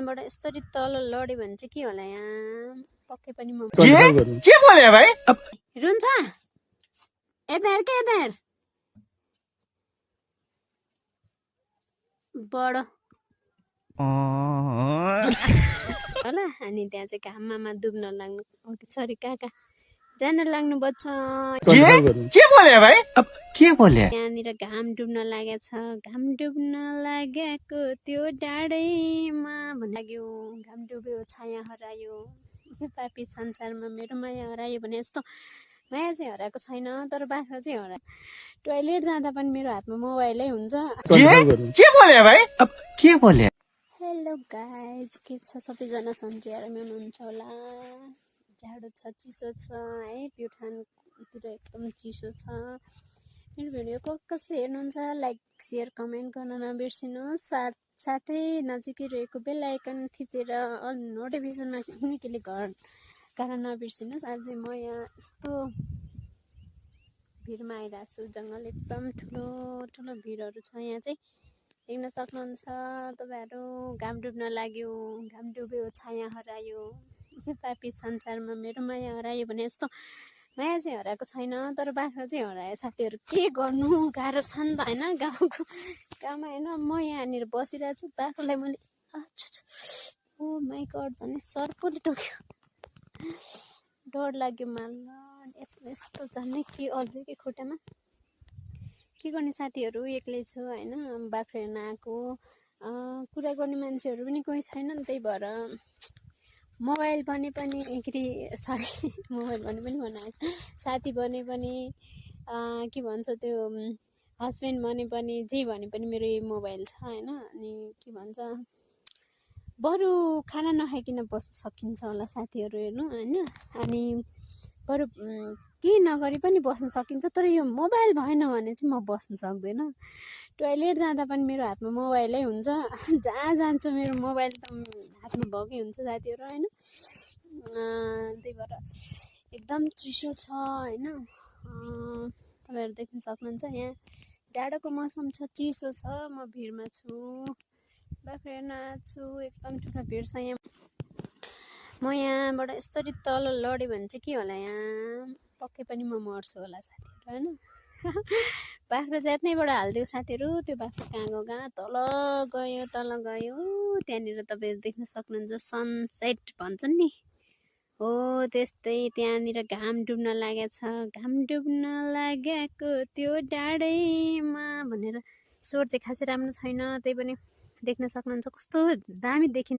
बाट यसरी तल लड्यो भने चाहिँ के होला यहाँ पक्कै पनि म के बोले भाइ रुन्छ यता हेर के यता हेर बडो होला अनि त्यहाँ चाहिँ घाममा डुब्न लाग्नु सरी कहाँ जान लाग्नु बच्छ के बोले भाइ के बोले त्यहाँनिर घाम डुब्न लागेको छ घाम डुब्न लागेको त्यो डाँडैमा भन्न लाग्यो घाम डुब्यो छाया हरायो पापी संसारमा मेरो माया हरायो भने यस्तो माया चाहिँ हराएको छैन तर बाख्रा चाहिँ हरायो टोयलेट जाँदा पनि मेरो हातमा मोबाइलै हुन्छ के बोले भाइ के बोले हेलो गाइज के छ सबैजना सन्चै आरामै हुनुहुन्छ होला जाडो छ चिसो छ है प्युठानतिर एकदम चिसो छ मेरो भिडियो कसले हेर्नुहुन्छ लाइक सेयर कमेन्ट गर्न नबिर्सिनुहोस् साथै नजिकै रहेको बेल आइकन थिचेर अल नोटिफिकेसनमा पनि क्लिक गर्न नबिर्सिनुहोस् आज म यहाँ यस्तो भिडमा आइरहेको छु जङ्गल एकदम ठुलो भिडहरू छ यहाँ चाहिँ देख्न सक्नुहुन्छ तपाईँहरू घाम डुब्न लाग्यो घाम डुब्यो छाया हरायो पापी संसारमा मेरो माया हरायो भने यस्तो माया चाहिँ हराएको छैन तर बाख्रा चाहिँ हरायो साथीहरू के गर्नु गाह्रो छ नि त होइन गाउँमा होइन म यहाँनिर बसिरहेको छु बाख्रालाई मैले ओ माइ गड झन् सर्पले टोक्यो डर लाग्यो माल्ला यस्तो झन् के अल्झ्यो कि खुट्टामा के गर्ने साथीहरू एक्लै छु होइन बाख्रा हेर्न आएको कुरा गर्ने मान्छेहरू पनि कोही छैन नि त्यही भएर मोबाइल भने पनि सरी मोबाइल भने पनि बनाएको साथी भने पनि के भन्छ त्यो हस्बेन्ड भने पनि जे भने पनि मेरो मोबाइल छ होइन अनि के भन्छ बरु खाना नखाइकन बस्न सकिन्छ होला साथीहरू हेर्नु होइन अनि बरु केही नगरी पनि बस्न सकिन्छ तर यो मोबाइल भएन भने चाहिँ म बस्न सक्दैन टोयलेट जाँदा पनि मेरो हातमा मोबाइलै हुन्छ जहाँ जान्छु मेरो मोबाइल त हातमा भएकै हुन्छ साथीहरू होइन त्यही भएर एकदम चिसो छ होइन तपाईँहरू देख्न सक्नुहुन्छ यहाँ जाडोको मौसम छ चिसो छ म भिडमा छु बाख्रा हेर्न छु एकदम ठुलो भिड छ यहाँ म यहाँबाट यसरी तल लड्यो भने चाहिँ के होला यहाँ पक्कै पनि म मर्छु होला साथीहरू होइन बाख्रा जातनैबाट हालिदियो साथीहरू त्यो बाख्रा कहाँ तल गयो त्यहाँनिर तपाईँहरू देख्न सक्नुहुन्छ सनसेट भन्छन् नि हो त्यस्तै त्यहाँनिर घाम डुब्न लागेको छ घाम डुब्न लागेको त्यो डाँडैमा भनेर स्वर चाहिँ खासै राम्रो छैन त्यही पनि देख्न सक्नुहुन्छ कस्तो दामी देखिन्छ